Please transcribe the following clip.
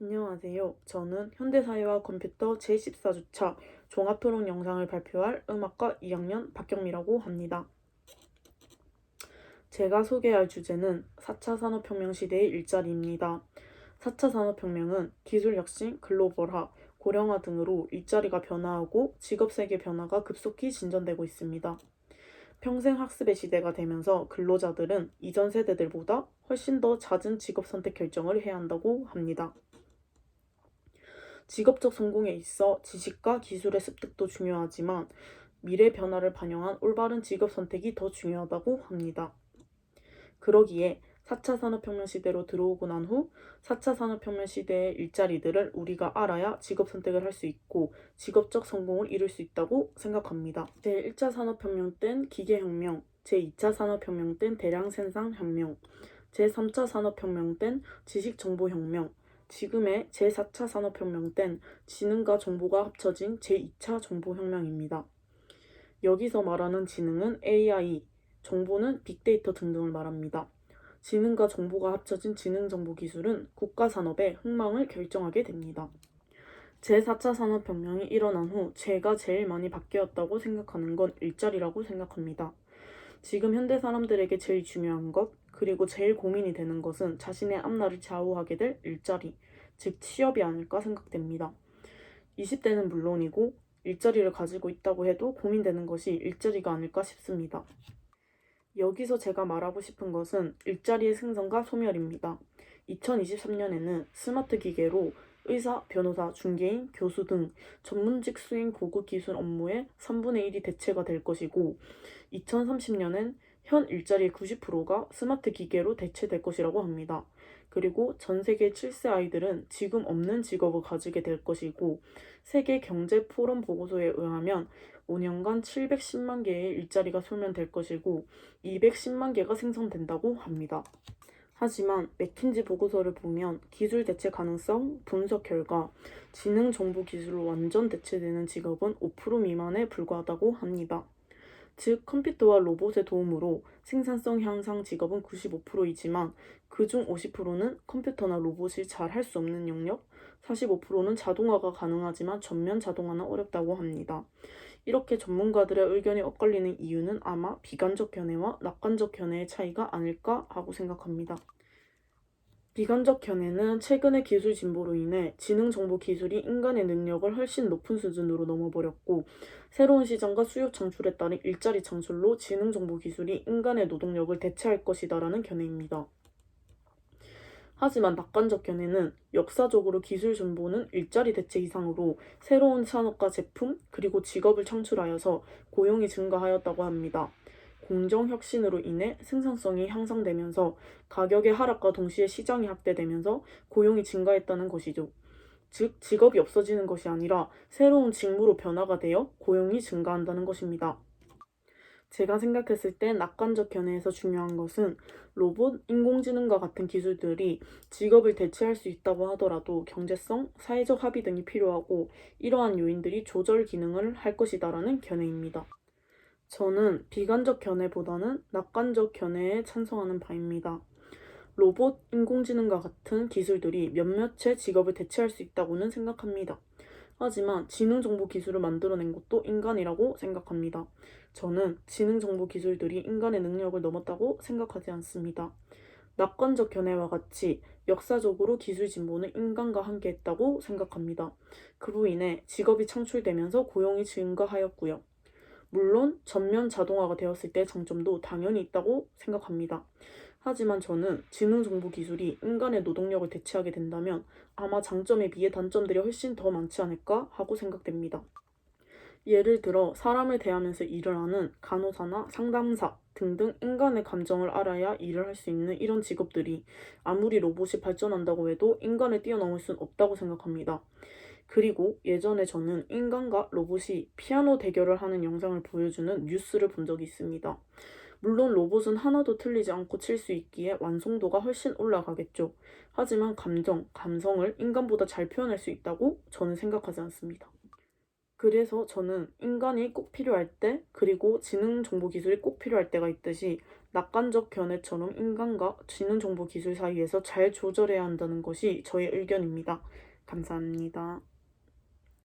안녕하세요. 저는 현대사회와 컴퓨터 제14주차 종합토론 영상을 발표할 음악과 2학년 박경미라고 합니다. 제가 소개할 주제는 4차 산업혁명 시대의 일자리입니다. 4차 산업혁명은 기술혁신, 글로벌화, 고령화 등으로 일자리가 변화하고 직업세계 변화가 급속히 진전되고 있습니다. 평생학습의 시대가 되면서 근로자들은 이전 세대들보다 훨씬 더 잦은 직업 선택 결정을 해야 한다고 합니다. 직업적 성공에 있어 지식과 기술의 습득도 중요하지만 미래 변화를 반영한 올바른 직업 선택이 더 중요하다고 합니다. 그러기에 4차 산업혁명 시대로 들어오고 난 후 4차 산업혁명 시대의 일자리들을 우리가 알아야 직업 선택을 할 수 있고 직업적 성공을 이룰 수 있다고 생각합니다. 제1차 산업혁명 땐 기계혁명, 제2차 산업혁명 땐 대량 생산혁명, 제3차 산업혁명 땐 지식정보혁명, 지금의 제4차 산업혁명 땐 지능과 정보가 합쳐진 제2차 정보혁명입니다. 여기서 말하는 지능은 AI, 정보는 빅데이터 등등을 말합니다. 지능과 정보가 합쳐진 지능정보기술은 국가산업의 흥망을 결정하게 됩니다. 제4차 산업혁명이 일어난 후 제가 제일 많이 바뀌었다고 생각하는 건 일자리라고 생각합니다. 지금 현대 사람들에게 제일 중요한 것, 그리고 제일 고민이 되는 것은 자신의 앞날을 좌우하게 될 일자리, 즉 취업이 아닐까 생각됩니다. 20대는 물론이고 일자리를 가지고 있다고 해도 고민되는 것이 일자리가 아닐까 싶습니다. 여기서 제가 말하고 싶은 것은 일자리의 생성과 소멸입니다. 2023년에는 스마트 기계로 의사, 변호사, 중개인, 교수 등 전문직 수행 고급 기술 업무의 3분의 1이 대체가 될 것이고 2030년엔 현 일자리의 90%가 스마트 기계로 대체될 것이라고 합니다. 그리고 전 세계 7세 아이들은 지금 없는 직업을 가지게 될 것이고 세계 경제 포럼 보고서에 의하면 5년간 710만 개의 일자리가 소멸될 것이고 210만 개가 생성된다고 합니다. 하지만 맥킨지 보고서를 보면 기술 대체 가능성 분석 결과 지능 정보 기술로 완전 대체되는 직업은 5% 미만에 불과하다고 합니다. 즉 컴퓨터와 로봇의 도움으로 생산성 향상 직업은 95%이지만 그중 50%는 컴퓨터나 로봇이 잘 할 수 없는 영역, 45%는 자동화가 가능하지만 전면 자동화는 어렵다고 합니다. 이렇게 전문가들의 의견이 엇갈리는 이유는 아마 비관적 견해와 낙관적 견해의 차이가 아닐까 하고 생각합니다. 비관적 견해는 최근의 기술 진보로 인해 지능정보 기술이 인간의 능력을 훨씬 높은 수준으로 넘어버렸고 새로운 시장과 수요 창출에 따른 일자리 창출로 지능정보 기술이 인간의 노동력을 대체할 것이다라는 견해입니다. 하지만 낙관적 견해는 역사적으로 기술 진보는 일자리 대체 이상으로 새로운 산업과 제품 그리고 직업을 창출하여서 고용이 증가하였다고 합니다. 공정혁신으로 인해 생산성이 향상되면서 가격의 하락과 동시에 시장이 확대되면서 고용이 증가했다는 것이죠. 즉 직업이 없어지는 것이 아니라 새로운 직무로 변화가 되어 고용이 증가한다는 것입니다. 제가 생각했을 때 낙관적 견해에서 중요한 것은 로봇, 인공지능과 같은 기술들이 직업을 대체할 수 있다고 하더라도 경제성, 사회적 합의 등이 필요하고 이러한 요인들이 조절 기능을 할 것이다라는 견해입니다. 저는 비관적 견해보다는 낙관적 견해에 찬성하는 바입니다. 로봇, 인공지능과 같은 기술들이 몇몇의 직업을 대체할 수 있다고는 생각합니다. 하지만 지능정보 기술을 만들어낸 것도 인간이라고 생각합니다. 저는 지능정보 기술들이 인간의 능력을 넘었다고 생각하지 않습니다. 낙관적 견해와 같이 역사적으로 기술 진보는 인간과 함께했다고 생각합니다. 그로 인해 직업이 창출되면서 고용이 증가하였고요. 물론 전면 자동화가 되었을 때 장점도 당연히 있다고 생각합니다. 하지만 저는 지능정보 기술이 인간의 노동력을 대체하게 된다면 아마 장점에 비해 단점들이 훨씬 더 많지 않을까 하고 생각됩니다. 예를 들어 사람을 대하면서 일을 하는 간호사나 상담사 등등 인간의 감정을 알아야 일을 할 수 있는 이런 직업들이 아무리 로봇이 발전한다고 해도 인간을 뛰어넘을 순 없다고 생각합니다. 그리고 예전에 저는 인간과 로봇이 피아노 대결을 하는 영상을 보여주는 뉴스를 본 적이 있습니다. 물론 로봇은 하나도 틀리지 않고 칠 수 있기에 완성도가 훨씬 올라가겠죠. 하지만 감정을 인간보다 잘 표현할 수 있다고 저는 생각하지 않습니다. 그래서 저는 인간이 꼭 필요할 때, 그리고 지능정보기술이 꼭 필요할 때가 있듯이 낙관적 견해처럼 인간과 지능정보기술 사이에서 잘 조절해야 한다는 것이 저의 의견입니다. 감사합니다.